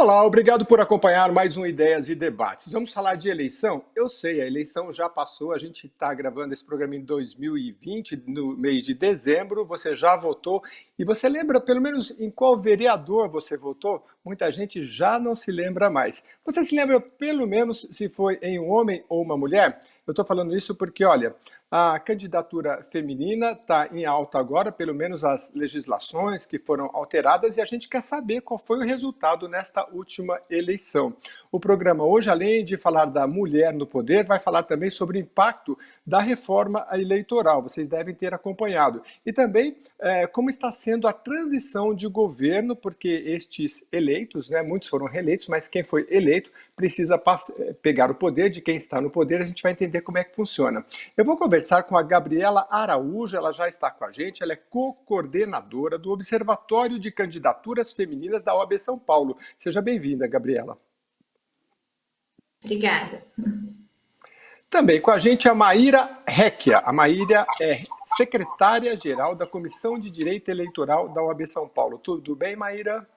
Olá, obrigado por acompanhar mais um Ideias e Debates. Vamos falar de eleição? Eu sei, a eleição já passou, a gente está gravando esse programa em 2020, no mês de dezembro, você já votou. E você lembra pelo menos em qual vereador você votou? Muita gente já não se lembra mais. Você se lembra pelo menos se foi em um homem ou uma mulher? Eu estou falando isso porque, olha, a candidatura feminina está em alta agora, pelo menos as legislações que foram alteradas, e a gente quer saber qual foi o resultado nesta última eleição. O programa hoje, além de falar da mulher no poder, vai falar também sobre o impacto da reforma eleitoral. Vocês devem ter acompanhado. E também como está sendo a transição de governo, porque estes eleitos, né, muitos foram reeleitos, mas quem foi eleito precisa pegar o poder de quem está no poder. A gente vai entender como é que funciona. Eu vou conversar com a Gabriela Araújo, ela já está com a gente, ela é co-coordenadora do Observatório de Candidaturas Femininas da OAB São Paulo. Seja bem-vinda, Gabriela. Obrigada. Também com a gente a Maíra Recchia. A Maíra é secretária-geral da Comissão de Direito Eleitoral da OAB São Paulo. Tudo bem, Maíra?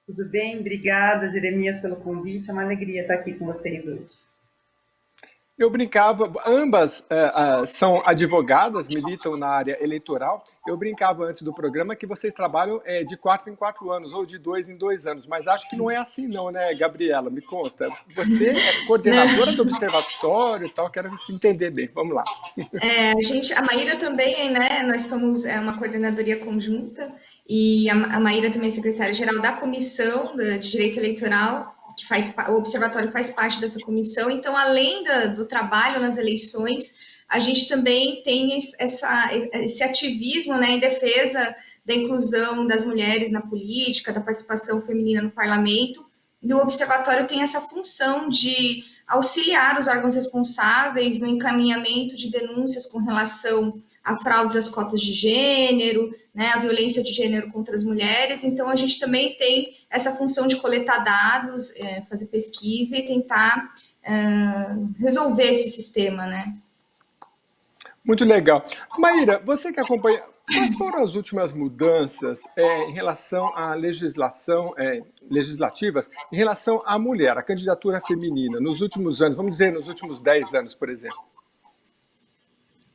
Tudo bem, obrigada, Jeremias, pelo convite. É uma alegria estar aqui com vocês hoje. Eu brincava, ambas são advogadas, militam na área eleitoral. Eu brincava antes do programa que vocês trabalham de 4 em 4 anos ou de 2 em 2 anos, mas acho que não é assim não, né, Gabriela? Me conta. Você é coordenadora do observatório e tal, quero entender bem. Vamos lá. A Maíra também, né? Nós somos uma coordenadoria conjunta e a Maíra também é secretária-geral da Comissão de Direito Eleitoral, o observatório faz parte dessa comissão. Então, além do trabalho nas eleições, a gente também tem esse ativismo, né, em defesa da inclusão das mulheres na política, da participação feminina no parlamento. E o observatório tem essa função de auxiliar os órgãos responsáveis no encaminhamento de denúncias com relação a fraudes às cotas de gênero, né, a violência de gênero contra as mulheres. Então, a gente também tem essa função de coletar dados, fazer pesquisa e tentar resolver esse sistema, né? Muito legal. Maíra, você que acompanha, quais foram as últimas mudanças em relação à legislação, legislativas, em relação à mulher, à candidatura feminina, nos últimos anos, vamos dizer, nos últimos 10 anos, por exemplo?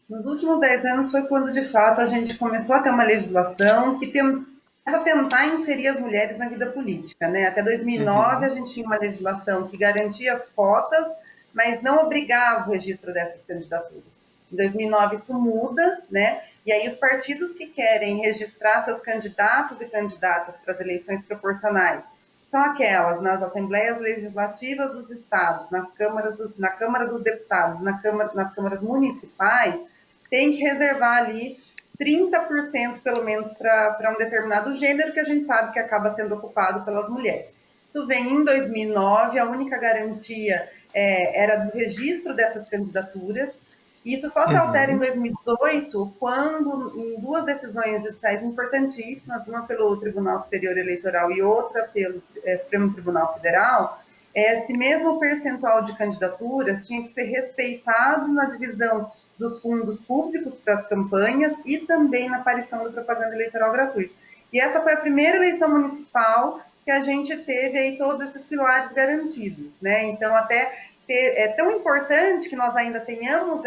Nos últimos 10 anos foi quando, de fato, a gente começou a ter uma legislação que tentava tentar inserir as mulheres na vida política, né? Até 2009, a gente tinha uma legislação que garantia as cotas, mas não obrigava o registro dessas candidaturas. Em 2009, isso muda, né? E aí os partidos que querem registrar seus candidatos e candidatas para as eleições proporcionais são aquelas nas assembleias legislativas dos estados, na Câmara dos Deputados, nas câmaras municipais, tem que reservar ali 30% pelo menos para um determinado gênero que a gente sabe que acaba sendo ocupado pelas mulheres. Isso vem em 2009, a única garantia era do registro dessas candidaturas. Isso só se altera em 2018, quando, em duas decisões judiciais importantíssimas, uma pelo Tribunal Superior Eleitoral e outra pelo Supremo Tribunal Federal, esse mesmo percentual de candidaturas tinha que ser respeitado na divisão dos fundos públicos para as campanhas e também na aparição da propaganda eleitoral gratuita. E essa foi a primeira eleição municipal que a gente teve aí todos esses pilares garantidos, né? Então, até é tão importante que nós ainda tenhamos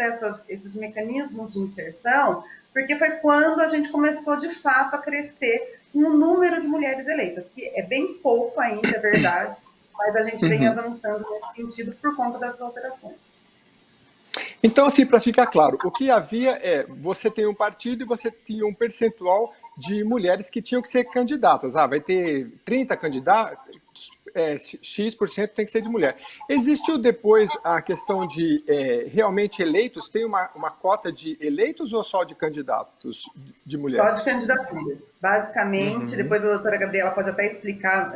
esses mecanismos de inserção, porque foi quando a gente começou, de fato, a crescer no número de mulheres eleitas, que é bem pouco ainda, é verdade, mas a gente vem avançando nesse sentido por conta dessas alterações. Então, assim, para ficar claro, o que havia você tem um partido e você tinha um percentual de mulheres que tinham que ser candidatas. Vai ter 30 candidatos, X% tem que ser de mulher. Existiu depois a questão de realmente eleitos? Tem uma cota de eleitos ou só de candidatos de mulheres? Só de candidatura. Basicamente, depois a doutora Gabriela pode até explicar,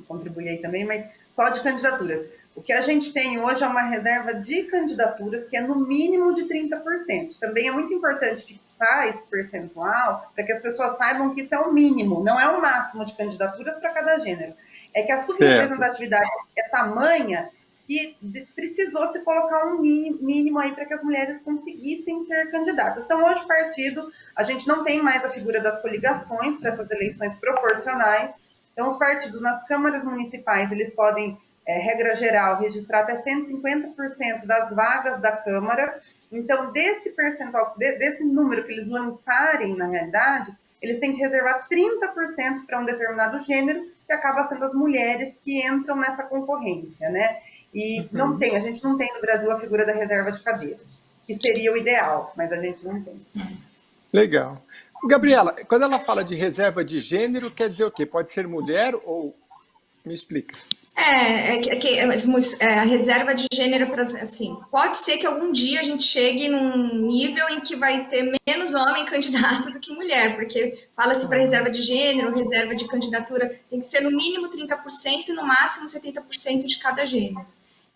contribuir aí também, mas só de candidaturas. O que a gente tem hoje é uma reserva de candidaturas que é no mínimo de 30%. Também é muito importante fixar esse percentual para que as pessoas saibam que isso é o mínimo, não é o máximo de candidaturas para cada gênero. É que a subrepresentatividade é tamanha que precisou se colocar um mínimo aí para que as mulheres conseguissem ser candidatas. Então, hoje, partido, a gente não tem mais a figura das coligações para essas eleições proporcionais. Então, os partidos nas câmaras municipais, eles podem, regra geral, registrar até 150% das vagas da Câmara. Então, desse percentual, desse número que eles lançarem, na realidade, eles têm que reservar 30% para um determinado gênero, que acaba sendo as mulheres que entram nessa concorrência, né? E a gente não tem no Brasil a figura da reserva de cadeiras, que seria o ideal, mas a gente não tem. Legal. Gabriela, quando ela fala de reserva de gênero, quer dizer o quê? Pode ser mulher ou... Me explica. A reserva de gênero, assim, pode ser que algum dia a gente chegue num nível em que vai ter menos homem candidato do que mulher, porque fala-se para reserva de gênero, reserva de candidatura, tem que ser no mínimo 30% e no máximo 70% de cada gênero.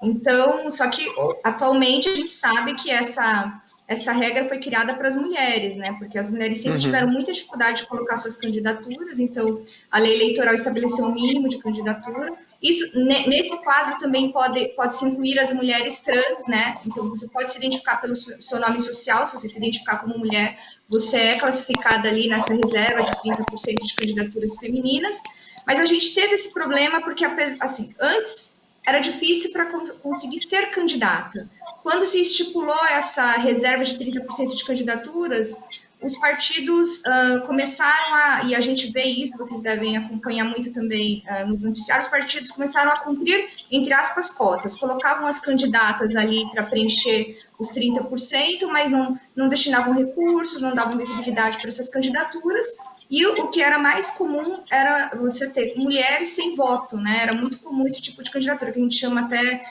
Então, só que atualmente a gente sabe que essa regra foi criada para as mulheres, né? Porque as mulheres sempre tiveram muita dificuldade de colocar suas candidaturas, então a lei eleitoral estabeleceu um mínimo de candidatura. Isso, nesse quadro também pode-se incluir as mulheres trans, né? Então você pode se identificar pelo seu nome social, se você se identificar como mulher, você é classificada ali nessa reserva de 30% de candidaturas femininas, mas a gente teve esse problema porque, assim, antes era difícil para conseguir ser candidata. Quando se estipulou essa reserva de 30% de candidaturas, os partidos começaram e a gente vê isso, vocês devem acompanhar muito também nos noticiários, os partidos começaram a cumprir, entre aspas, cotas, colocavam as candidatas ali para preencher os 30%, mas não destinavam recursos, não davam visibilidade para essas candidaturas, e o que era mais comum era você ter mulheres sem voto, né? Era muito comum esse tipo de candidatura, que a gente chama até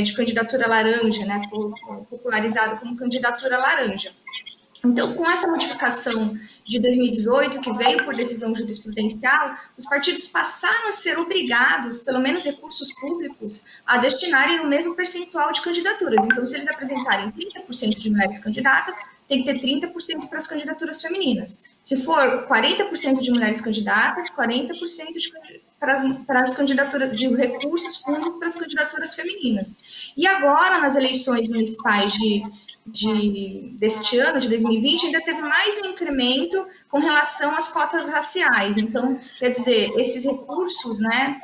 de candidatura laranja, né? Popularizado como candidatura laranja. Então, com essa modificação de 2018, que veio por decisão jurisprudencial, os partidos passaram a ser obrigados, pelo menos recursos públicos, a destinarem o mesmo percentual de candidaturas. Então, se eles apresentarem 30% de mulheres candidatas, tem que ter 30% para as candidaturas femininas. Se for 40% de mulheres candidatas, 40% para as candidaturas de recursos, fundos para as candidaturas femininas. E agora, nas eleições municipais deste ano, de 2020, ainda teve mais um incremento com relação às cotas raciais. Então, quer dizer, esses recursos, né,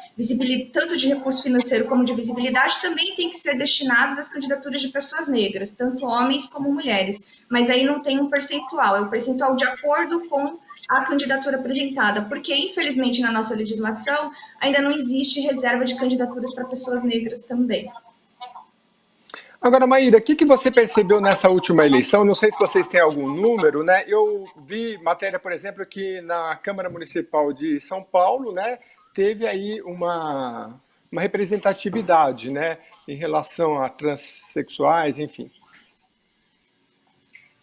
tanto de recurso financeiro como de visibilidade, também tem que ser destinados às candidaturas de pessoas negras, tanto homens como mulheres. Mas aí não tem um percentual, é o percentual de acordo com a candidatura apresentada, porque, infelizmente, na nossa legislação, ainda não existe reserva de candidaturas para pessoas negras também. Agora, Maíra, o que você percebeu nessa última eleição? Não sei se vocês têm algum número, né? Eu vi matéria, por exemplo, que na Câmara Municipal de São Paulo, né, teve aí uma representatividade, né, em relação a transexuais, enfim.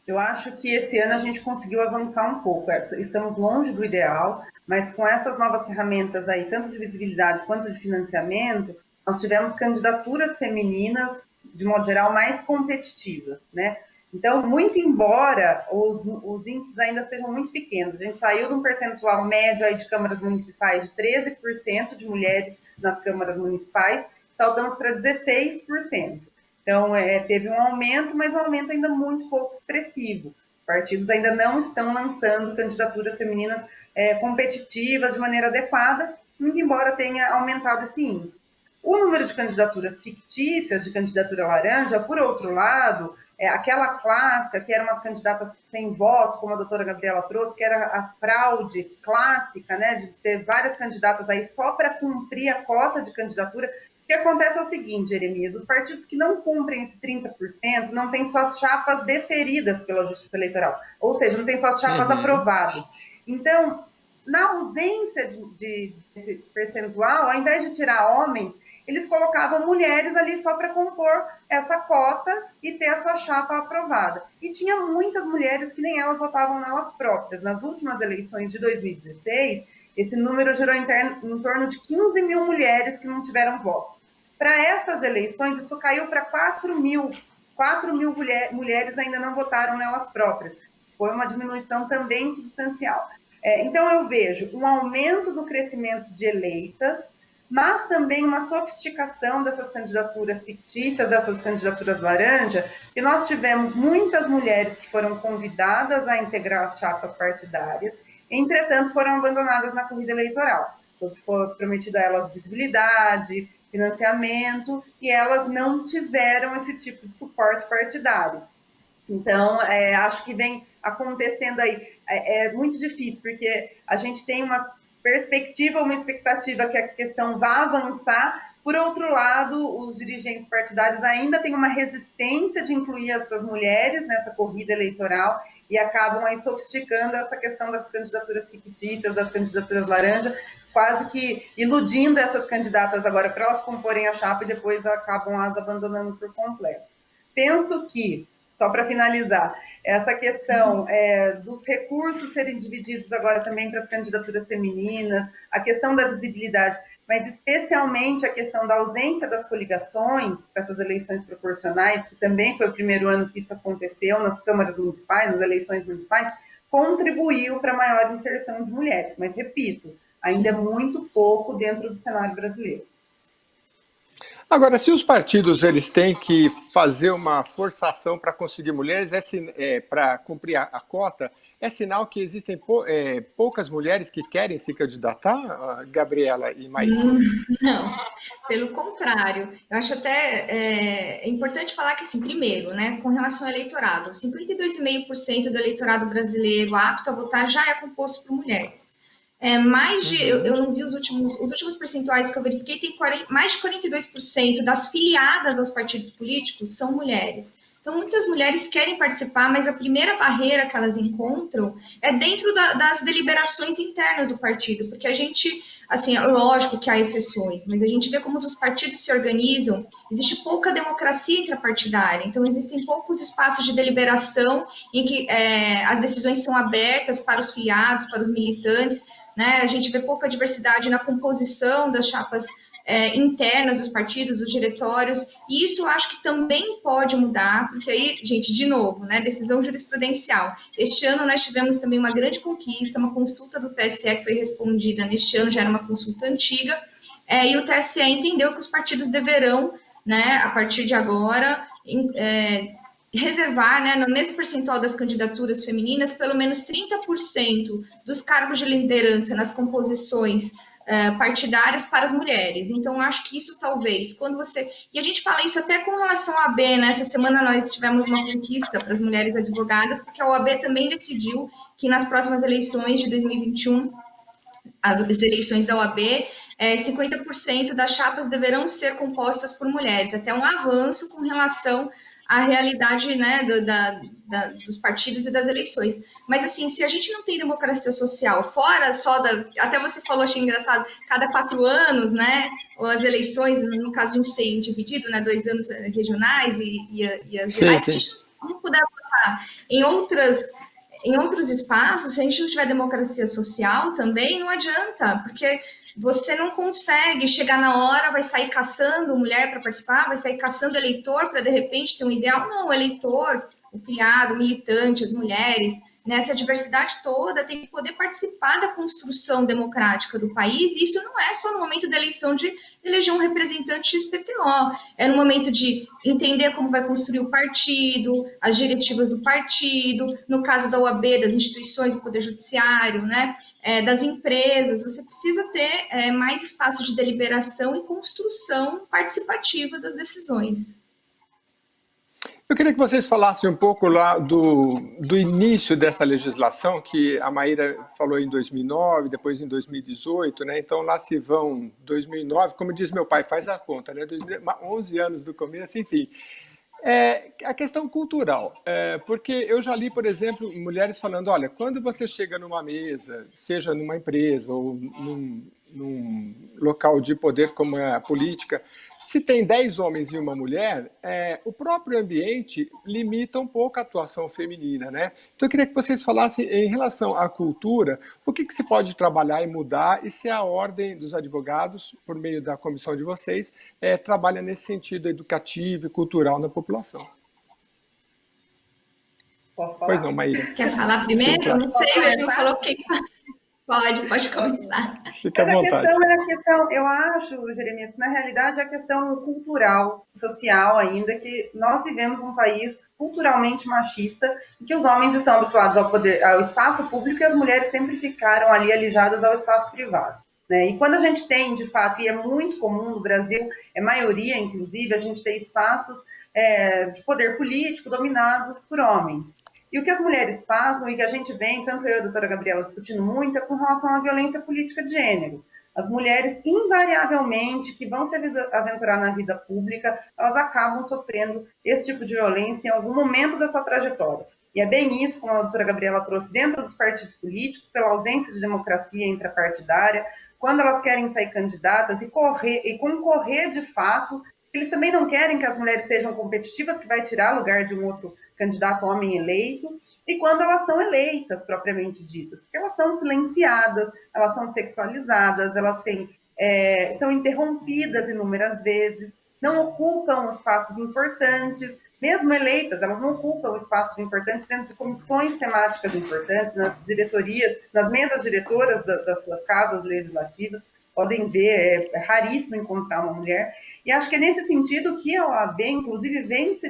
Eu acho que esse ano a gente conseguiu avançar um pouco. Estamos longe do ideal, mas com essas novas ferramentas aí, tanto de visibilidade quanto de financiamento, nós tivemos candidaturas femininas, de modo geral, mais competitivas, né? Então, muito embora os índices ainda sejam muito pequenos, a gente saiu de um percentual médio aí de câmaras municipais de 13% de mulheres nas câmaras municipais, saltamos para 16%. Então, teve um aumento, mas um aumento ainda muito pouco expressivo. Os partidos ainda não estão lançando candidaturas femininas competitivas de maneira adequada, muito embora tenha aumentado esse índice. O número de candidaturas fictícias, de candidatura laranja, por outro lado, aquela clássica, que eram umas candidatas sem voto, como a doutora Gabriela trouxe, que era a fraude clássica, né, de ter várias candidatas aí só para cumprir a cota de candidatura. O que acontece é o seguinte, Jeremias, os partidos que não cumprem esse 30% não têm suas chapas deferidas pela Justiça Eleitoral, ou seja, não têm suas chapas aprovadas. Então, na ausência desse percentual, ao invés de tirar homens, eles colocavam mulheres ali só para compor essa cota e ter a sua chapa aprovada. E tinha muitas mulheres que nem elas votavam nelas próprias. Nas últimas eleições de 2016, esse número girou em torno de 15 mil mulheres que não tiveram voto. Para essas eleições, isso caiu para 4 mil. 4 mil mulheres ainda não votaram nelas próprias. Foi uma diminuição também substancial. Então, eu vejo um aumento do crescimento de eleitas, mas também uma sofisticação dessas candidaturas fictícias, dessas candidaturas laranja, e nós tivemos muitas mulheres que foram convidadas a integrar as chapas partidárias, entretanto foram abandonadas na corrida eleitoral. foi prometido a elas visibilidade, financiamento, e elas não tiveram esse tipo de suporte partidário. Então, acho que vem acontecendo aí. É muito difícil, porque a gente tem uma perspectiva, uma expectativa que a questão vá avançar. Por outro lado, os dirigentes partidários ainda têm uma resistência de incluir essas mulheres nessa corrida eleitoral e acabam aí sofisticando essa questão das candidaturas fictícias, das candidaturas laranja, quase que iludindo essas candidatas agora para elas comporem a chapa e depois acabam as abandonando por completo. Penso que, só para finalizar, essa questão dos recursos serem divididos agora também para as candidaturas femininas, a questão da visibilidade, mas especialmente a questão da ausência das coligações para essas eleições proporcionais, que também foi o primeiro ano que isso aconteceu nas câmaras municipais, nas eleições municipais, contribuiu para a maior inserção de mulheres. Mas, repito, ainda é muito pouco dentro do cenário brasileiro. Agora, se os partidos eles têm que fazer uma forçação para conseguir mulheres, para cumprir a cota, é sinal que existem poucas mulheres que querem se candidatar, Gabriela e Maíra? Não, pelo contrário. Eu acho até importante falar que, assim, primeiro, né, com relação ao eleitorado, 52,5% do eleitorado brasileiro apto a votar já é composto por mulheres. Eu não vi os últimos percentuais que eu verifiquei, tem mais de 42% das filiadas aos partidos políticos são mulheres. Então, muitas mulheres querem participar, mas a primeira barreira que elas encontram é dentro das deliberações internas do partido, porque a gente, assim, é lógico que há exceções, mas a gente vê como os partidos se organizam, existe pouca democracia intrapartidária, então existem poucos espaços de deliberação em que as decisões são abertas para os filiados, para os militantes, né? A gente vê pouca diversidade na composição das chapas internas dos partidos, dos diretórios, e isso eu acho que também pode mudar, porque aí, gente, de novo, né, decisão jurisprudencial. Este ano nós tivemos também uma grande conquista, uma consulta do TSE que foi respondida neste ano, já era uma consulta antiga, e o TSE entendeu que os partidos deverão, né, a partir de agora, reservar, né, no mesmo percentual das candidaturas femininas, pelo menos 30% dos cargos de liderança nas composições partidárias para as mulheres. Então, acho que isso talvez, quando você... E a gente fala isso até com relação à OAB, né? Essa semana nós tivemos uma conquista para as mulheres advogadas, porque a OAB também decidiu que nas próximas eleições de 2021, as eleições da OAB, 50% das chapas deverão ser compostas por mulheres, até um avanço com relação à realidade, né, dos partidos e das eleições. Mas, assim, se a gente não tem democracia social, fora só até você falou, achei engraçado, cada 4 anos, né, as eleições, no caso a gente tem dividido, né, 2 anos regionais e as gerais, se a gente não puder votar em outros espaços, se a gente não tiver democracia social também, não adianta, porque você não consegue chegar na hora, vai sair caçando mulher para participar, vai sair caçando eleitor para, de repente, ter um ideal. Não, o eleitor, o filiado, o militante, as mulheres, né, essa diversidade toda tem que poder participar da construção democrática do país, e isso não é só no momento da eleição de eleger um representante XPTO, é no momento de entender como vai construir o partido, as diretivas do partido, no caso da OAB, das instituições do Poder Judiciário, né, das empresas, você precisa ter mais espaço de deliberação e construção participativa das decisões. Eu queria que vocês falassem um pouco lá do início dessa legislação, que a Maíra falou em 2009, depois em 2018, né? Então lá se vão 2009, como diz meu pai, faz a conta, né? 11 anos do começo, enfim. A questão cultural, porque eu já li, por exemplo, mulheres falando, olha, quando você chega numa mesa, seja numa empresa ou num local de poder como é a política, se tem 10 homens e uma mulher, o próprio ambiente limita um pouco a atuação feminina, né? Então eu queria que vocês falassem em relação à cultura, o que se pode trabalhar e mudar, e se a Ordem dos Advogados, por meio da comissão de vocês, trabalha nesse sentido educativo e cultural na população. Posso falar? Pois não, Maíra. Quer falar primeiro? Sim, claro. Não sei, ele não falou quem... Pode começar. Fica à vontade. A questão, eu acho, Jeremias, que na realidade é a questão cultural, social ainda, que nós vivemos um país culturalmente machista, em que os homens estão habituados ao espaço público e as mulheres sempre ficaram ali alijadas ao espaço privado. né? E quando a gente tem, de fato, e é muito comum no Brasil, é maioria, inclusive, a gente tem espaços de poder político dominados por homens. E o que as mulheres passam, e que a gente vem, tanto eu e a doutora Gabriela, discutindo muito, é com relação à violência política de gênero. As mulheres, invariavelmente, que vão se aventurar na vida pública, elas acabam sofrendo esse tipo de violência em algum momento da sua trajetória. E é bem isso, como a doutora Gabriela trouxe, dentro dos partidos políticos, pela ausência de democracia intrapartidária, quando elas querem sair candidatas e concorrer de fato, eles também não querem que as mulheres sejam competitivas, que vai tirar lugar de um outro candidato homem eleito, e quando elas são eleitas, propriamente ditas, porque elas são silenciadas, elas são sexualizadas, elas são interrompidas inúmeras vezes, não ocupam espaços importantes, mesmo eleitas, elas não ocupam espaços importantes dentro de comissões temáticas importantes, nas diretorias, nas mesas diretoras das suas casas legislativas. Podem ver, é raríssimo encontrar uma mulher. E acho que é nesse sentido que a OAB, inclusive, vem se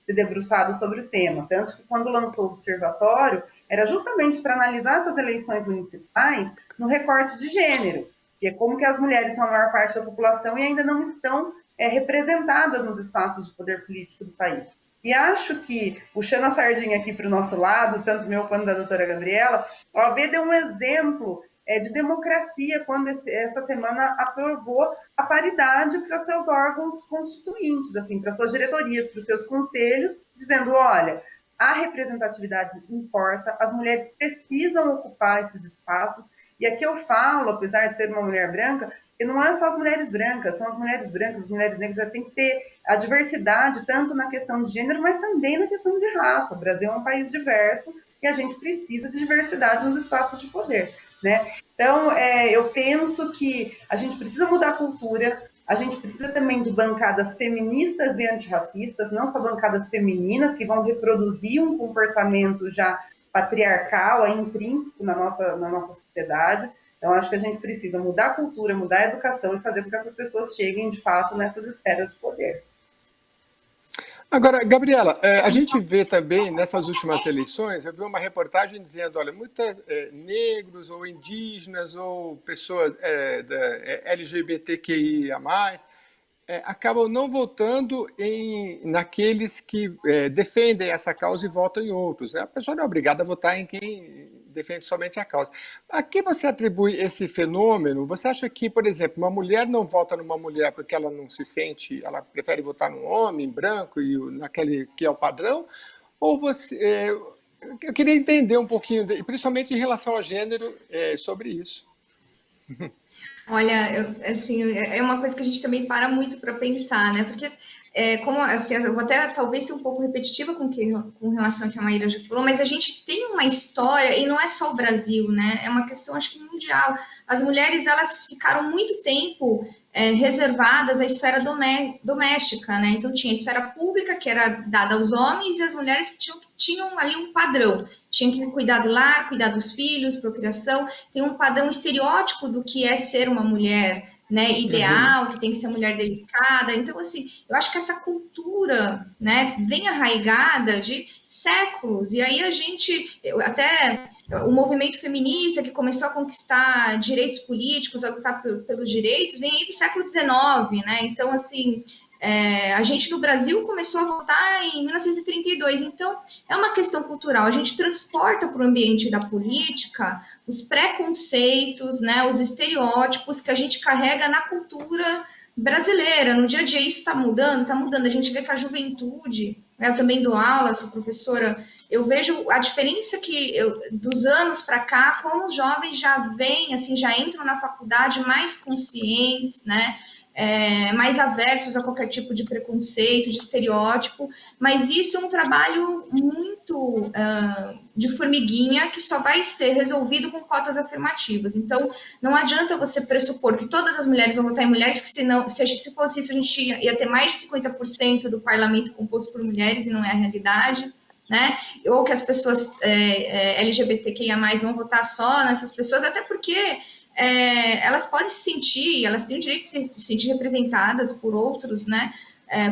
debruçado sobre o tema. Tanto que, quando lançou o observatório, era justamente para analisar essas eleições municipais no recorte de gênero, que é como que as mulheres são a maior parte da população e ainda não estão representadas nos espaços de poder político do país. E acho que, puxando a sardinha aqui para o nosso lado, tanto meu quanto da doutora Gabriela, a OAB deu um exemplo de democracia quando essa semana aprovou a paridade para seus órgãos constituintes, assim, para suas diretorias, para os seus conselhos, dizendo, olha, a representatividade importa, as mulheres precisam ocupar esses espaços, e aqui eu falo, apesar de ser uma mulher branca, que não é só as mulheres brancas, são as mulheres brancas, as mulheres negras, tem que ter a diversidade, tanto na questão de gênero, mas também na questão de raça. O Brasil é um país diverso e a gente precisa de diversidade nos espaços de poder, né? Então, eu penso que a gente precisa mudar a cultura, a gente precisa também de bancadas feministas e antirracistas, não só bancadas femininas que vão reproduzir um comportamento já patriarcal, intrínseco na nossa sociedade. Então, acho que a gente precisa mudar a cultura, mudar a educação e fazer com que essas pessoas cheguem, de fato, nessas esferas de poder. Agora, Gabriela, a gente vê também, nessas últimas eleições, eu vi uma reportagem dizendo, olha, muitos negros ou indígenas ou pessoas da LGBTQIA+, acabam não votando naqueles que defendem essa causa e votam em outros, né? A pessoa não é obrigada a votar em quem defende somente a causa. A que você atribui esse fenômeno? Você acha que, por exemplo, uma mulher não vota numa mulher porque ela não se sente, ela prefere votar num homem branco e naquele que é o padrão? Ou eu queria entender um pouquinho, principalmente em relação ao gênero, sobre isso. Olha, assim, é uma coisa que a gente também para muito para pensar, né? Porque, como assim, eu vou até talvez ser um pouco repetitiva com relação ao que a Maíra já falou, mas a gente tem uma história, e não é só o Brasil, né? É uma questão, acho que mundial. As mulheres, elas ficaram muito tempo reservadas à esfera doméstica, né? Então, tinha a esfera pública, que era dada aos homens, e as mulheres tinham ali um padrão. Tinha que cuidar do lar, cuidar dos filhos, procriação. Tem um padrão estereótipo do que é ser uma mulher, né, ideal, que tem que ser uma mulher delicada. Então, assim, eu acho que essa cultura, né, vem arraigada de séculos. E aí o movimento feminista que começou a conquistar direitos políticos, a lutar pelos direitos, vem aí do século XIX, né? Então, assim, a gente no Brasil começou a votar em 1932, então é uma questão cultural, a gente transporta para o ambiente da política os preconceitos, né, os estereótipos que a gente carrega na cultura brasileira, no dia a dia isso está mudando, a gente vê que a juventude, né, eu também dou aula, sou professora, eu vejo a diferença dos anos para cá, como os jovens já vêm, assim, já entram na faculdade mais conscientes, né, mais aversos a qualquer tipo de preconceito, de estereótipo, mas isso é um trabalho muito de formiguinha que só vai ser resolvido com cotas afirmativas. Então, não adianta você pressupor que todas as mulheres vão votar em mulheres, porque senão, se fosse isso, a gente ia ter mais de 50% do parlamento composto por mulheres, e não é a realidade, né? Ou que as pessoas LGBTQIA+, vão votar só nessas pessoas, até porque elas podem se sentir, elas têm o direito de se sentir representadas por outros, né?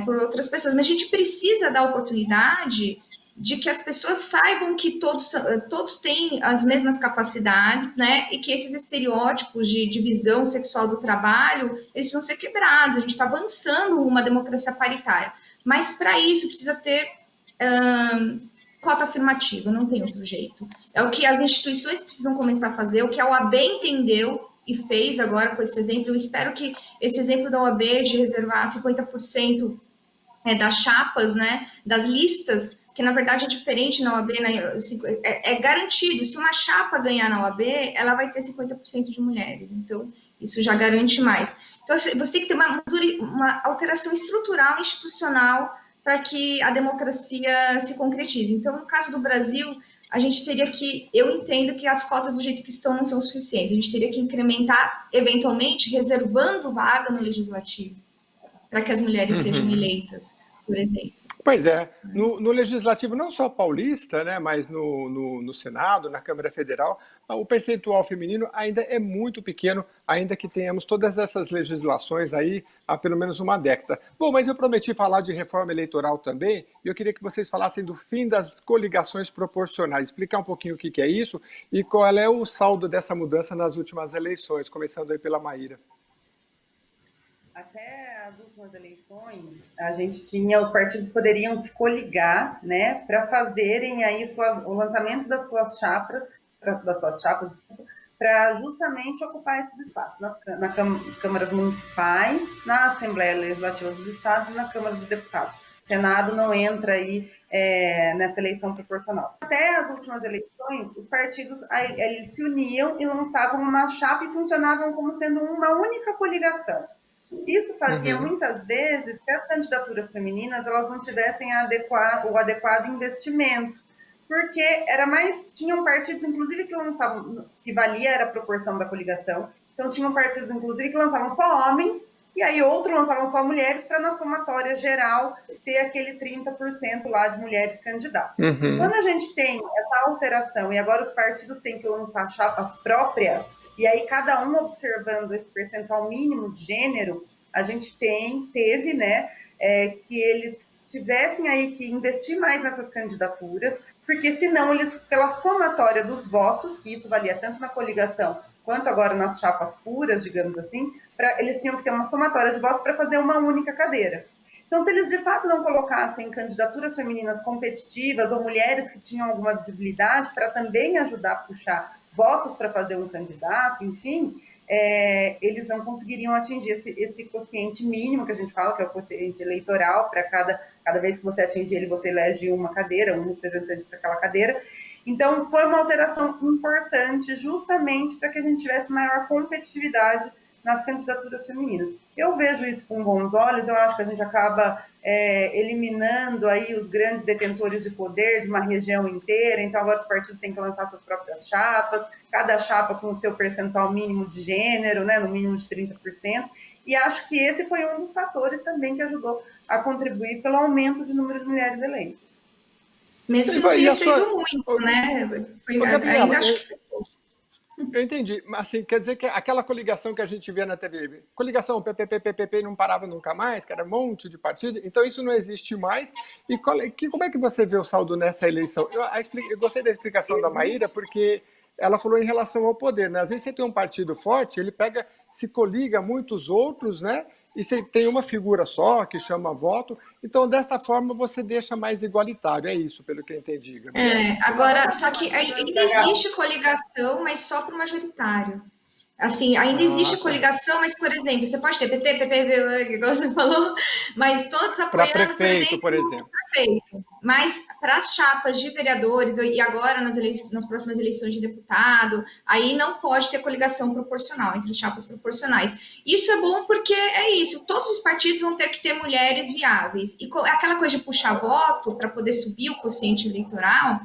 Por outras pessoas, mas a gente precisa dar oportunidade, de que as pessoas saibam que todos têm as mesmas capacidades, né? E que esses estereótipos de divisão sexual do trabalho, eles precisam ser quebrados. A gente está avançando uma democracia paritária. Mas, para isso, precisa ter cota afirmativa, não tem outro jeito. É o que as instituições precisam começar a fazer, o que a OAB entendeu e fez agora com esse exemplo. Eu espero que esse exemplo da OAB de reservar 50% das chapas, né, das listas, que na verdade é diferente na OAB, né, é garantido, se uma chapa ganhar na OAB, ela vai ter 50% de mulheres, então isso já garante mais. Então você tem que ter uma alteração estrutural, institucional, para que a democracia se concretize. Então, no caso do Brasil, a gente teria que, eu entendo que as cotas do jeito que estão não são suficientes, a gente teria que incrementar, eventualmente, reservando vaga no legislativo, para que as mulheres sejam eleitas, por exemplo. Pois é, no Legislativo, não só paulista, né, mas no Senado, na Câmara Federal, o percentual feminino ainda é muito pequeno, ainda que tenhamos todas essas legislações aí há pelo menos uma década. Bom, mas eu prometi falar de reforma eleitoral também, e eu queria que vocês falassem do fim das coligações proporcionais, explicar um pouquinho o que é isso e qual é o saldo dessa mudança nas últimas eleições, começando aí pela Maíra. Até as últimas eleições, a gente tinha, os partidos poderiam se coligar, né, para fazerem aí o lançamento das suas chapas, para justamente ocupar esses espaços nas câmaras municipais, na Assembleia Legislativa dos Estados e na Câmara dos Deputados. O Senado não entra aí nessa eleição proporcional. Até as últimas eleições, os partidos eles se uniam e lançavam uma chapa e funcionavam como sendo uma única coligação. Isso fazia muitas vezes que as candidaturas femininas elas não tivessem o adequado investimento, porque tinham partidos, inclusive, que lançavam, que valia era a proporção da coligação, então tinham partidos, inclusive, que lançavam só homens, e aí outros lançavam só mulheres, para na somatória geral ter aquele 30% lá de mulheres candidatas. Quando a gente tem essa alteração, e agora os partidos têm que lançar chapas próprias, e aí cada um observando esse percentual mínimo de gênero, a gente teve, né, que eles tivessem aí que investir mais nessas candidaturas, porque senão eles, pela somatória dos votos, que isso valia tanto na coligação quanto agora nas chapas puras, digamos assim, eles tinham que ter uma somatória de votos para fazer uma única cadeira. Então, se eles de fato não colocassem candidaturas femininas competitivas ou mulheres que tinham alguma visibilidade para também ajudar a puxar votos para fazer um candidato, enfim, eles não conseguiriam atingir esse quociente mínimo que a gente fala, que é o quociente eleitoral, para cada vez que você atingir ele, você elege uma cadeira, um representante para aquela cadeira. Então, foi uma alteração importante justamente para que a gente tivesse maior competitividade nas candidaturas femininas. Eu vejo isso com bons olhos, eu acho que a gente acaba eliminando aí os grandes detentores de poder de uma região inteira, então agora os partidos têm que lançar suas próprias chapas, cada chapa com o seu percentual mínimo de gênero, né, no mínimo de 30%, e acho que esse foi um dos fatores também que ajudou a contribuir pelo aumento de número de mulheres eleitas. Mesmo que não tenha sido muito, né? Ainda acho que eu entendi, mas assim, quer dizer que aquela coligação que a gente via na TV, coligação PPPPP não parava nunca mais, que era um monte de partido, então isso não existe mais, e como é que você vê o saldo nessa eleição? Eu gostei da explicação da Maíra, porque ela falou em relação ao poder, né? Às vezes você tem um partido forte, ele se coliga a muitos outros, né? E você tem uma figura só que chama voto, então dessa forma você deixa mais igualitário, é isso, pelo que eu entendi, Gabriela. Agora, só que ainda existe coligação, mas só para o majoritário. Assim, ainda existe coligação, mas, por exemplo, você pode ter PT, PP, igual você falou, mas todos apoiando, para prefeito, por exemplo. Prefeito. Mas para as chapas de vereadores, e agora nas próximas eleições de deputado, aí não pode ter coligação proporcional, entre chapas proporcionais. Isso é bom porque é isso, todos os partidos vão ter que ter mulheres viáveis. E aquela coisa de puxar voto para poder subir o quociente eleitoral,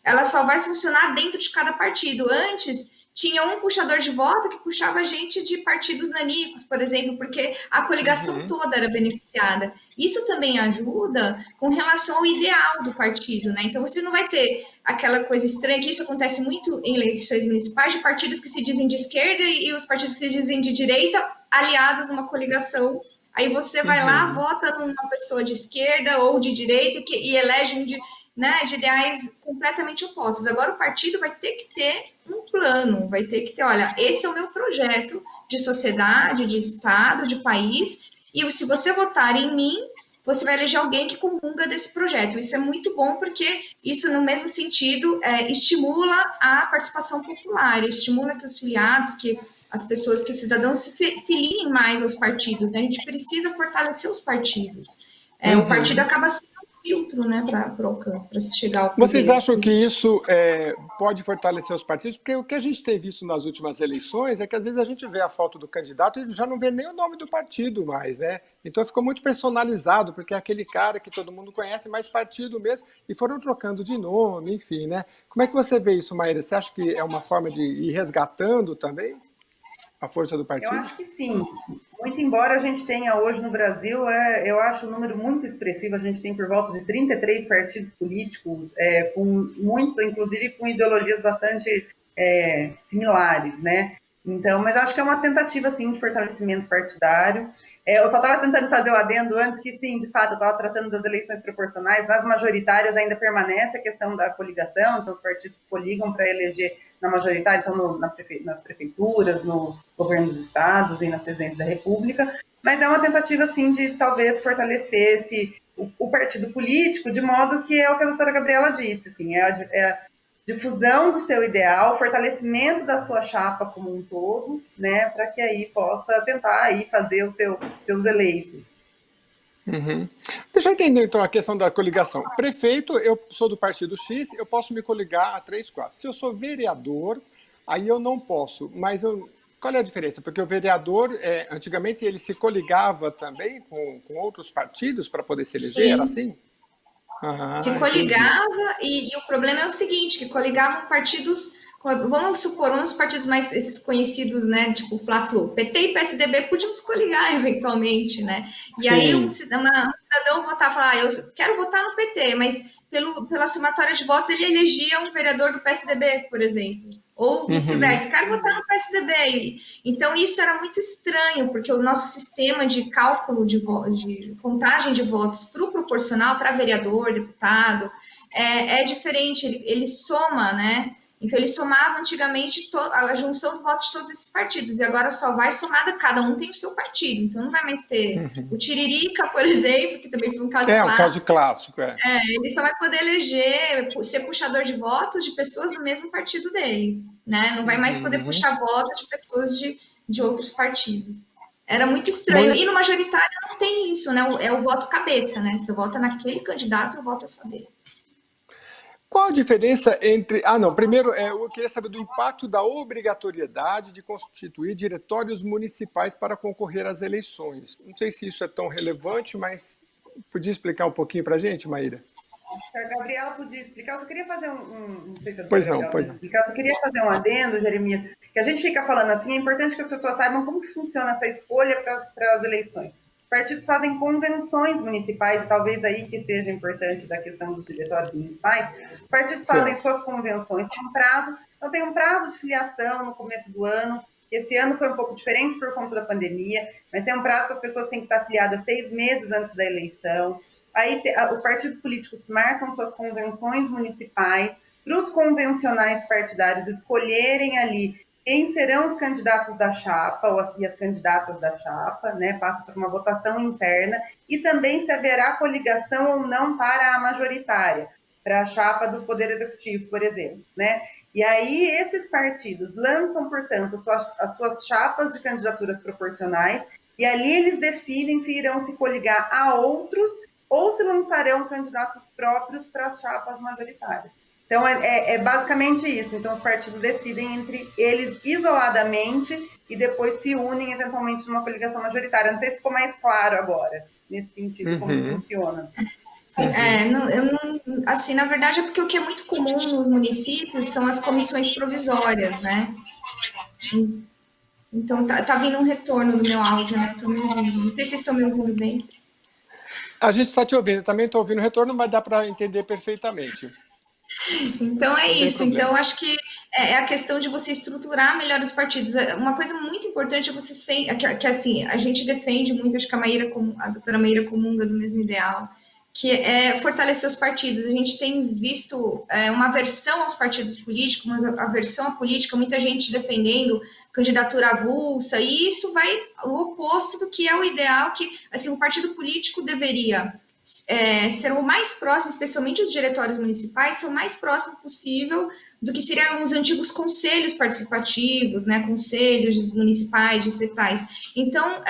ela só vai funcionar dentro de cada partido. Antes, tinha um puxador de voto que puxava gente de partidos nanicos, por exemplo, porque a coligação toda era beneficiada. Isso também ajuda com relação ao ideal do partido, né? Então, você não vai ter aquela coisa estranha, que isso acontece muito em eleições municipais, de partidos que se dizem de esquerda e os partidos que se dizem de direita, aliados numa coligação. Aí você vai lá, vota numa pessoa de esquerda ou de direita e elege um de... né, de ideais completamente opostos. Agora o partido vai ter que ter um plano, vai ter que ter, olha, esse é o meu projeto de sociedade, de Estado, de país, e se você votar em mim, você vai eleger alguém que comunga desse projeto. Isso é muito bom porque isso, no mesmo sentido, estimula a participação popular, estimula que os filiados, que as pessoas, que os cidadãos se filiem mais aos partidos, né? A gente precisa fortalecer os partidos. O partido acaba sendo filtro, né, para o alcance, para se chegar ao poder. Vocês acham que isso pode fortalecer os partidos? Porque o que a gente tem visto nas últimas eleições é que às vezes a gente vê a foto do candidato e já não vê nem o nome do partido mais, né? Então ficou muito personalizado, porque é aquele cara que todo mundo conhece, mais partido mesmo, e foram trocando de nome, enfim, né? Como é que você vê isso, Maíra? Você acha que é uma forma de ir resgatando também a força do partido? Eu acho que sim. Muito embora a gente tenha hoje no Brasil, eu acho um número muito expressivo, a gente tem por volta de 33 partidos políticos, com muitos, inclusive, com ideologias bastante similares, né? Então, mas acho que é uma tentativa, sim, de fortalecimento partidário. Eu só estava tentando fazer o adendo antes que, sim, de fato, eu estava tratando das eleições proporcionais, nas majoritárias ainda permanece a questão da coligação, então os partidos coligam para eleger na majoritária, então nas prefeituras, no governo dos estados e na presidência da República, mas é uma tentativa, sim, de talvez fortalecer o partido político, de modo que é o que a doutora Gabriela disse, assim, a difusão do seu ideal, fortalecimento da sua chapa como um todo, né, para que aí possa tentar aí fazer os seus eleitos. Uhum. Deixa eu entender então a questão da coligação. Prefeito, eu sou do partido X, eu posso me coligar a 3, 4. Se eu sou vereador, aí eu não posso, mas qual é a diferença? Porque o vereador, antigamente, ele se coligava também com outros partidos para poder se eleger, Sim. era assim? Se coligava, e o problema é o seguinte, que coligavam partidos, vamos supor, uns partidos mais, esses conhecidos, né, tipo Fla-Flu, PT e PSDB podiam se coligar eventualmente, né, e aí um cidadão votar e falar, eu quero votar no PT, mas pela somatória de votos ele elegia um vereador do PSDB, por exemplo, ou vice-versa, quero votar no PSDB. Então isso era muito estranho, porque o nosso sistema de cálculo de contagem de votos para o proporcional, para vereador, deputado, é diferente, ele soma, né? Então ele somava antigamente a junção do voto de todos esses partidos, e agora só vai somada, cada um tem o seu partido, então não vai mais ter o Tiririca, por exemplo, que também foi um caso clássico. Um caso clássico, ele só vai poder eleger, ser puxador de votos de pessoas do mesmo partido dele, né? Não vai mais poder puxar votos de pessoas de outros partidos. Era muito estranho. E no majoritário não tem isso, né? É o voto cabeça, né? Você vota naquele candidato, o voto é só dele. Qual a diferença entre... primeiro, eu queria saber do impacto da obrigatoriedade de constituir diretórios municipais para concorrer às eleições. Não sei se isso é tão relevante, mas podia explicar um pouquinho para a gente, Maíra? A Gabriela podia explicar, eu só queria fazer não sei se a pois não. Explicar, eu só queria fazer um adendo, Jeremias, que a gente fica falando assim, é importante que as pessoas saibam como que funciona essa escolha para as eleições. Os partidos fazem convenções municipais, talvez aí que seja importante da questão dos diretórios municipais. Os partidos fazem suas convenções, tem um prazo, então tem um prazo de filiação no começo do ano. Esse ano foi um pouco diferente por conta da pandemia, mas tem um prazo que as pessoas têm que estar filiadas 6 meses antes da eleição. Aí os partidos políticos marcam suas convenções municipais para os convencionais partidários escolherem ali quem serão os candidatos da chapa e as candidatas da chapa, né? Passa por uma votação interna e também se haverá coligação ou não para a majoritária, para a chapa do Poder Executivo, por exemplo, né? E aí esses partidos lançam, portanto, as suas chapas de candidaturas proporcionais e ali eles definem se irão se coligar a outros ou se lançarão candidatos próprios para as chapas majoritárias. Então, é basicamente isso. Então, os partidos decidem entre eles isoladamente e depois se unem, eventualmente, numa coligação majoritária. Não sei se ficou mais claro agora, nesse sentido, como funciona. Assim, na verdade, é porque o que é muito comum nos municípios são as comissões provisórias, né? Então, tá vindo um retorno do meu áudio, né? Não sei se vocês estão me ouvindo bem. A gente está te ouvindo, também estou ouvindo o retorno, mas dá para entender perfeitamente. Então é isso. Então acho que é a questão de você estruturar melhor os partidos. Uma coisa muito importante é você que assim, a gente defende muito, acho que a doutora Maíra comunga do mesmo ideal, que é fortalecer os partidos. A gente tem visto uma aversão aos partidos políticos, uma aversão à política, muita gente defendendo candidatura avulsa, e isso vai ao oposto do que é o ideal, que assim, o partido político deveria ser o mais próximo, especialmente os diretórios municipais, ser o mais próximo possível do que seriam os antigos conselhos participativos, né, conselhos municipais, distritais. Então,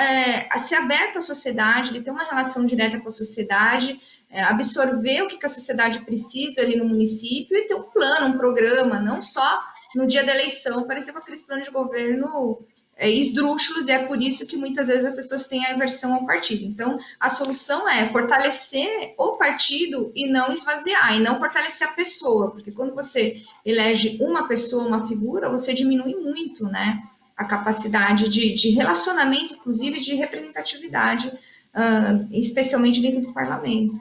a ser aberto à sociedade, ele ter uma relação direta com a sociedade, absorver o que a sociedade precisa ali no município e ter um plano, um programa, não só no dia da eleição, parecer com aqueles planos de governo esdrúxulos, e é por isso que muitas vezes as pessoas têm aversão ao partido. Então, a solução é fortalecer o partido e não esvaziar, e não fortalecer a pessoa, porque quando você elege uma pessoa, uma figura, você diminui muito, né, a capacidade de relacionamento, inclusive de representatividade, especialmente dentro do parlamento.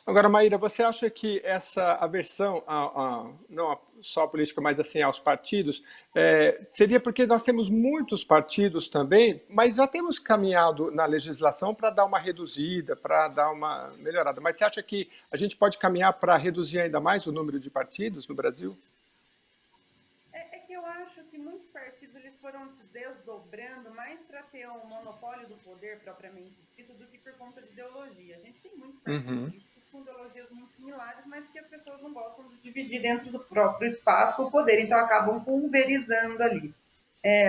Agora, Maíra, você acha que essa aversão, não só à política, mas assim aos partidos, seria porque nós temos muitos partidos também, mas já temos caminhado na legislação para dar uma reduzida, para dar uma melhorada. Mas você acha que a gente pode caminhar para reduzir ainda mais o número de partidos no Brasil? É que eu acho que muitos partidos eles foram se desdobrando mais para ter um monopólio do poder propriamente dito do que por conta de ideologia. A gente tem muitos partidos com ideologias muito similares, mas que as pessoas não gostam de dividir dentro do próprio espaço o poder, então acabam pulverizando ali.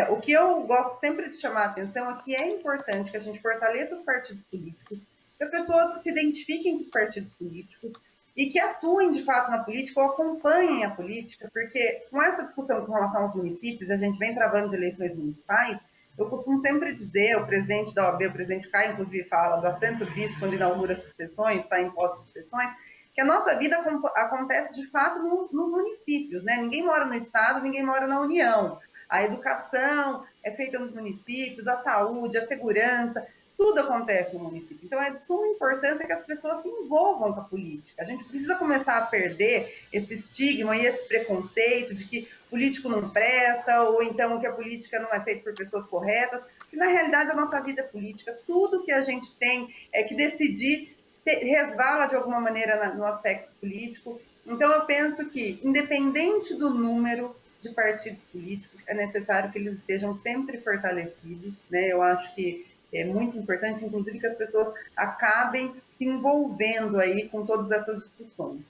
O que eu gosto sempre de chamar a atenção é que é importante que a gente fortaleça os partidos políticos, que as pessoas se identifiquem com os partidos políticos e que atuem de fato na política ou acompanhem a política, porque com essa discussão com relação aos municípios, a gente vem travando de eleições municipais. Eu costumo sempre dizer, o presidente da OAB, o presidente Caio, inclusive, fala bastante sobre isso quando inaugura sucessões, está em pós-sucessões, que a nossa vida acontece de fato nos municípios, né? Ninguém mora no Estado, ninguém mora na União. A educação é feita nos municípios, a saúde, a segurança, tudo acontece no município. Então, é de suma importância que as pessoas se envolvam com a política. A gente precisa começar a perder esse estigma e esse preconceito de que político não presta, ou então que a política não é feita por pessoas corretas, que na realidade a nossa vida é política. Tudo que a gente tem é que decidir resvala de alguma maneira no aspecto político. Então, eu penso que, independente do número de partidos políticos, é necessário que eles estejam sempre fortalecidos, né? Eu acho que é muito importante, inclusive, que as pessoas acabem se envolvendo aí com todas essas discussões.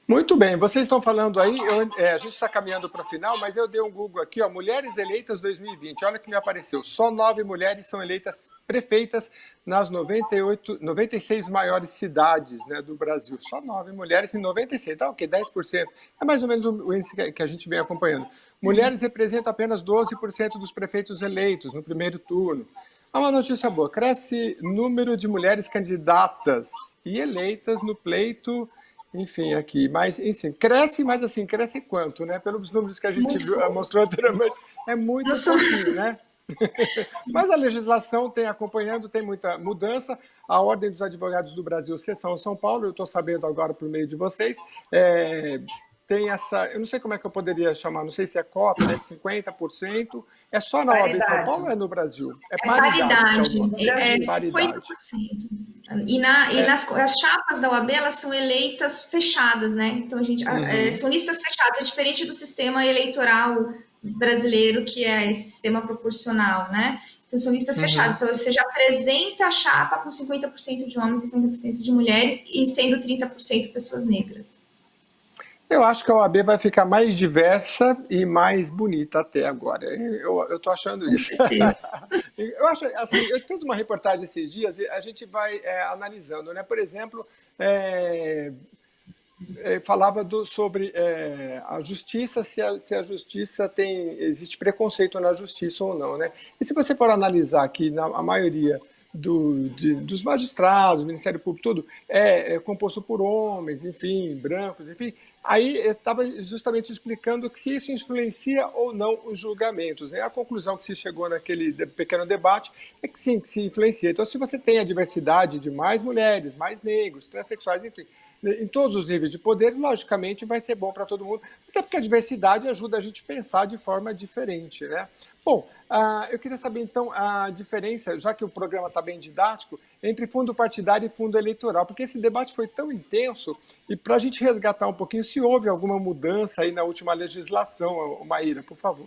Muito bem, vocês estão falando aí, a gente está caminhando para o final, mas eu dei um Google aqui, ó, Mulheres Eleitas 2020, olha que me apareceu, só 9 mulheres são eleitas prefeitas nas 96 maiores cidades, né, do Brasil, só 9 mulheres em 96, tá ok, 10%, é mais ou menos o índice que a gente vem acompanhando. Mulheres representam apenas 12% dos prefeitos eleitos no primeiro turno. Há uma notícia boa, cresce número de mulheres candidatas e eleitas no pleito. Enfim, aqui, mas enfim, cresce, mas assim, cresce quanto, né? Pelos números que a gente mostrou anteriormente, é muito pouquinho, né? Mas a legislação tem acompanhando, tem muita mudança. A Ordem dos Advogados do Brasil, seção São Paulo, eu estou sabendo agora por meio de vocês, tem essa, eu não sei como é que eu poderia chamar, não sei se é cota, né, de 50%, é só na OAB São Paulo ou é no Brasil? É paridade. É 50%. E as chapas da OAB, elas são eleitas fechadas, né? Então, são listas fechadas, é diferente do sistema eleitoral brasileiro, que é esse sistema proporcional, né? Então, são listas fechadas. Então, você já apresenta a chapa com 50% de homens e 50% de mulheres, e sendo 30% pessoas negras. Eu acho que a OAB vai ficar mais diversa e mais bonita até agora. Eu estou achando isso. Eu acho, assim, eu fiz uma reportagem esses dias e a gente vai analisando, né? Por exemplo, falava sobre a justiça, se a justiça existe preconceito na justiça ou não, né? E se você for analisar que a maioria dos magistrados, do Ministério Público, tudo é composto por homens, enfim, brancos, enfim. Aí eu estava justamente explicando que se isso influencia ou não os julgamentos, né? A conclusão que se chegou naquele pequeno debate é que sim, que se influencia. Então, se você tem a diversidade de mais mulheres, mais negros, transexuais, enfim, em todos os níveis de poder, logicamente vai ser bom para todo mundo, até porque a diversidade ajuda a gente a pensar de forma diferente, né? Bom, eu queria saber, então, a diferença, já que o programa está bem didático, entre fundo partidário e fundo eleitoral, porque esse debate foi tão intenso, e para a gente resgatar um pouquinho, se houve alguma mudança aí na última legislação, Maíra, por favor.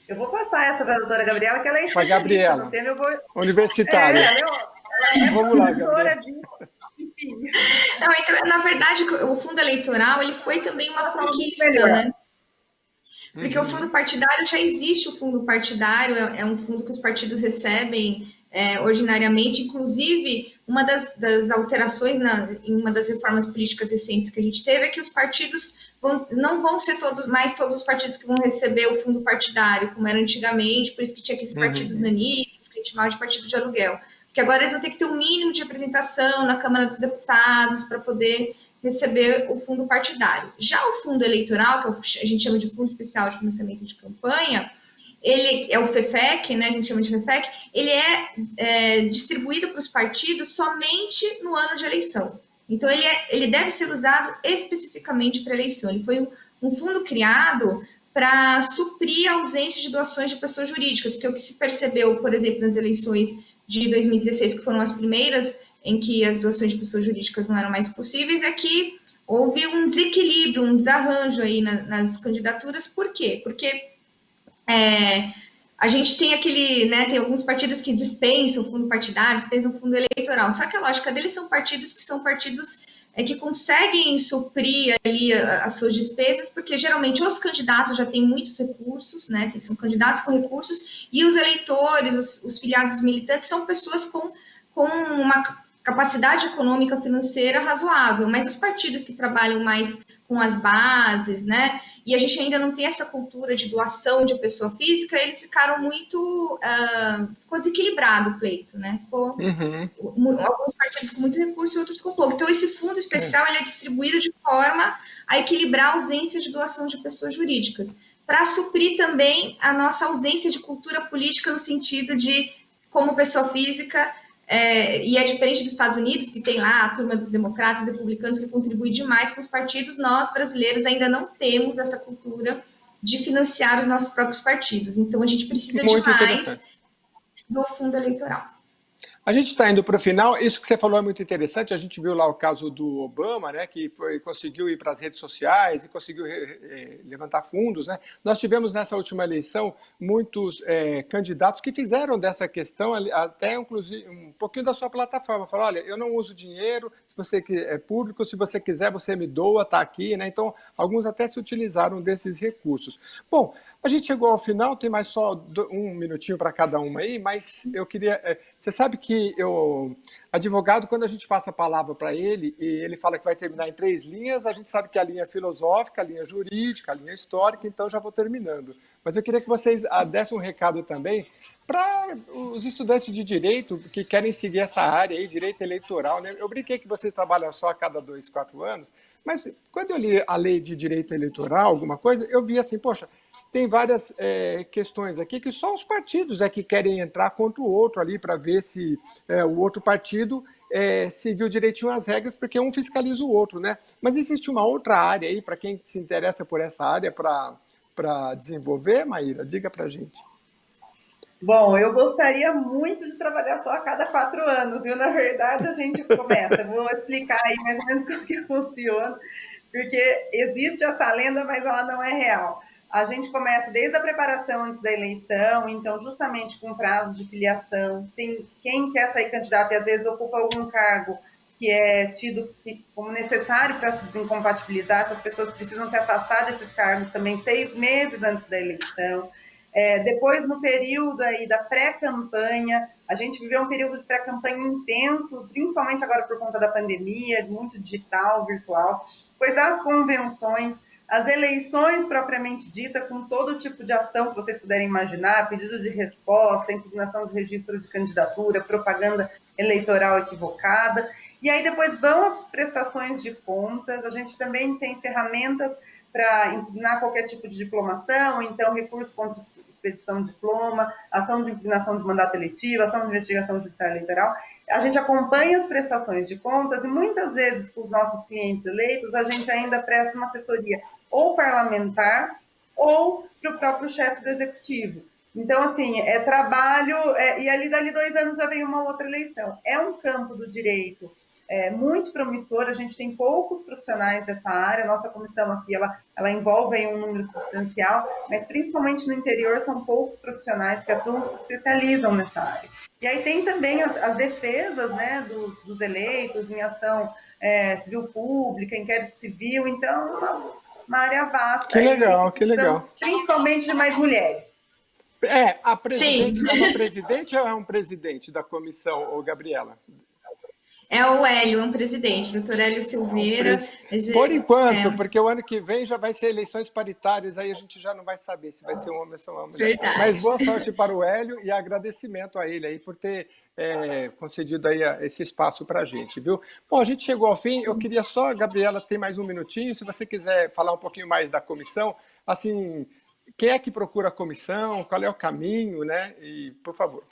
Eu vou passar essa para a doutora Gabriela, que ela é Para a especialista no Gabriela, tema. Eu vou... universitária. Ela é Vamos lá, professora Gabriela. disso, enfim. Não, então, na verdade, o fundo eleitoral ele foi também uma conquista, né? Porque o fundo partidário já existe, o fundo partidário é um fundo que os partidos recebem ordinariamente, inclusive uma das alterações em uma das reformas políticas recentes que a gente teve é que os partidos não vão ser todos os partidos que vão receber o fundo partidário, como era antigamente, por isso que tinha aqueles partidos naníveis, que a gente chamava de partido de aluguel. Porque agora eles vão ter que ter um mínimo de representação na Câmara dos Deputados para poder receber o fundo partidário. Já o fundo eleitoral, que a gente chama de Fundo Especial de Financiamento de Campanha, ele é o FEFEC, né, a gente chama de FEFEC, ele é distribuído para os partidos somente no ano de eleição. Então, ele deve ser usado especificamente para eleição. Ele foi um fundo criado para suprir a ausência de doações de pessoas jurídicas, porque o que se percebeu, por exemplo, nas eleições de 2016, que foram as primeiras em que as doações de pessoas jurídicas não eram mais possíveis, é que houve um desequilíbrio, um desarranjo aí nas candidaturas. Por quê? Porque a gente tem tem alguns partidos que dispensam fundo partidário, dispensam fundo eleitoral, só que a lógica deles são partidos que conseguem suprir ali as suas despesas, porque geralmente os candidatos já têm muitos recursos, né? São candidatos com recursos, e os eleitores, os filiados, os militantes, são pessoas com uma capacidade econômica financeira razoável, mas os partidos que trabalham mais com as bases, né? E a gente ainda não tem essa cultura de doação de pessoa física, eles ficaram ficou desequilibrado o pleito, né? Alguns partidos com muito recurso e outros com pouco. Então, esse fundo especial ele é distribuído de forma a equilibrar a ausência de doação de pessoas jurídicas, para suprir também a nossa ausência de cultura política no sentido de, como pessoa física, e é diferente dos Estados Unidos, que tem lá a turma dos democratas e republicanos que contribui demais com os partidos, nós, brasileiros, ainda não temos essa cultura de financiar os nossos próprios partidos. Então, a gente precisa demais do fundo eleitoral. A gente está indo para o final. Isso que você falou é muito interessante. A gente viu lá o caso do Obama, né, que conseguiu ir para as redes sociais e conseguiu levantar fundos, né? Nós tivemos nessa última eleição muitos candidatos que fizeram dessa questão até inclusive um pouquinho da sua plataforma. Falaram, olha, eu não uso dinheiro, se você é público, se você quiser, você me doa, está aqui, né? Então, alguns até se utilizaram desses recursos. Bom, a gente chegou ao final, tem mais só um minutinho para cada uma aí, mas eu queria... Você sabe que advogado, quando a gente passa a palavra para ele, e ele fala que vai terminar em 3 linhas, a gente sabe que a linha filosófica, a linha jurídica, a linha histórica, então já vou terminando. Mas eu queria que vocês dessem um recado também para os estudantes de direito que querem seguir essa área aí, direito eleitoral, né? Eu brinquei que vocês trabalham só a cada 2, 4 anos, mas quando eu li a lei de direito eleitoral, alguma coisa, eu vi assim, poxa, tem várias questões aqui que só os partidos que querem entrar contra o outro ali para ver se o outro partido seguiu direitinho as regras, porque um fiscaliza o outro, né? Mas existe uma outra área aí, para quem se interessa por essa área, para desenvolver, Maíra? Diga para a gente. Bom, eu gostaria muito de trabalhar só a cada 4 anos, viu? Na verdade, a gente começa, vou explicar aí mais ou menos como que funciona, porque existe essa lenda, mas ela não é real. A gente começa desde a preparação antes da eleição, então justamente com prazo de filiação. Tem quem quer sair candidato e às vezes ocupa algum cargo que é tido como necessário para se desincompatibilizar, essas pessoas precisam se afastar desses cargos também 6 meses antes da eleição. Depois, no período aí da pré-campanha, a gente viveu um período de pré-campanha intenso, principalmente agora por conta da pandemia, muito digital, virtual, pois as convenções, as eleições propriamente dita, com todo tipo de ação que vocês puderem imaginar, pedido de resposta, impugnação de registro de candidatura, propaganda eleitoral equivocada, e aí depois vão as prestações de contas, a gente também tem ferramentas para impugnar qualquer tipo de diplomação, então recurso contra expedição de diploma, ação de impugnação de mandato eletivo, ação de investigação judicial eleitoral. A gente acompanha as prestações de contas e muitas vezes, para os nossos clientes eleitos, a gente ainda presta uma assessoria ou parlamentar ou para o próprio chefe do executivo. Então, assim, é trabalho, e ali dali 2 anos já vem uma outra eleição. É um campo do direito muito promissor, a gente tem poucos profissionais dessa área, a nossa comissão aqui, ela envolve aí um número substancial, mas principalmente no interior são poucos profissionais que atuam, se especializam nessa área. E aí tem também as defesas, né, dos eleitos em ação civil pública, inquérito civil, então uma área vasta. Que legal, que precisamos, legal. principalmente de mais mulheres. Sim. A presidente é uma presidente ou é um presidente da comissão, ô Gabriela? É o Hélio, é um presidente, doutor Hélio Silveira. Por enquanto, porque o ano que vem já vai ser eleições paritárias, aí a gente já não vai saber se vai ser um homem ou se é uma mulher. Verdade. Mas boa sorte para o Hélio e agradecimento a ele aí por ter concedido aí esse espaço para a gente, viu? Bom, a gente chegou ao fim, eu queria só, Gabriela, ter mais um minutinho, se você quiser falar um pouquinho mais da comissão, assim, quem é que procura a comissão, qual é o caminho, né? E, por favor.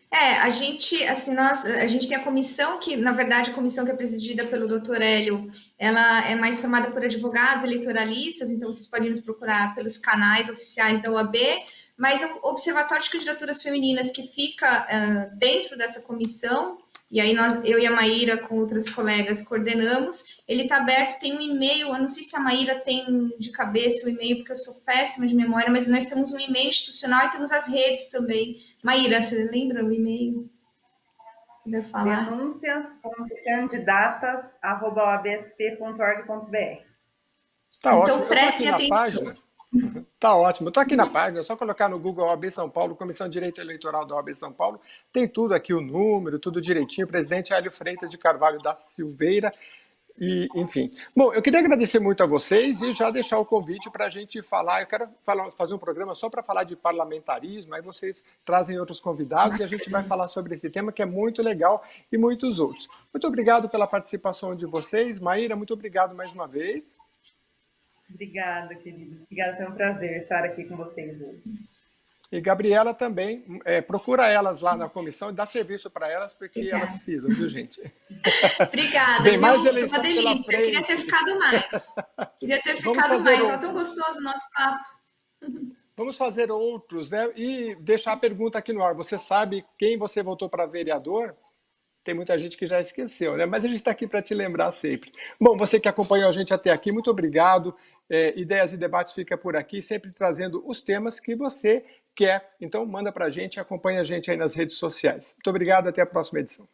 A gente, assim, a gente tem a comissão que, na verdade, a comissão que é presidida pelo doutor Hélio, ela é mais formada por advogados eleitoralistas, então vocês podem nos procurar pelos canais oficiais da OAB, mas o Observatório de Candidaturas Femininas, que fica dentro dessa comissão, e aí eu e a Maíra, com outras colegas, coordenamos, ele está aberto, tem um e-mail, eu não sei se a Maíra tem de cabeça o e-mail, porque eu sou péssima de memória, mas nós temos um e-mail institucional e temos as redes também. Maíra, você lembra o e-mail? denúncias.candidatas@obsp.org.br. Tá então, ótimo. prestem atenção. Tá ótimo. Estou aqui na página, é só colocar no Google OAB São Paulo, Comissão de Direito Eleitoral da OAB São Paulo. Tem tudo aqui, o número, tudo direitinho. Presidente Hélio Freitas de Carvalho da Silveira. E, enfim. Bom, eu queria agradecer muito a vocês e já deixar o convite para a gente falar. Eu quero fazer um programa só para falar de parlamentarismo, aí vocês trazem outros convidados e a gente vai falar sobre esse tema que é muito legal e muitos outros. Muito obrigado pela participação de vocês. Maíra, muito obrigado mais uma vez. Obrigada, querido. Obrigada, foi um prazer estar aqui com vocês hoje. E Gabriela também, procura elas lá na comissão e dá serviço para elas, porque elas precisam, viu, gente? Obrigada, Tem viu? mais Foi eleição uma delícia, pela frente. Queria ter ficado mais. Estava tão gostoso o nosso papo. Vamos fazer outros, né? E deixar a pergunta aqui no ar. Você sabe quem você votou para vereador? Tem muita gente que já esqueceu, né? Mas a gente está aqui para te lembrar sempre. Bom, você que acompanhou a gente até aqui, muito obrigado. Ideias e Debates fica por aqui, sempre trazendo os temas que você quer. Então, manda para a gente e acompanha a gente aí nas redes sociais. Muito obrigado, até a próxima edição.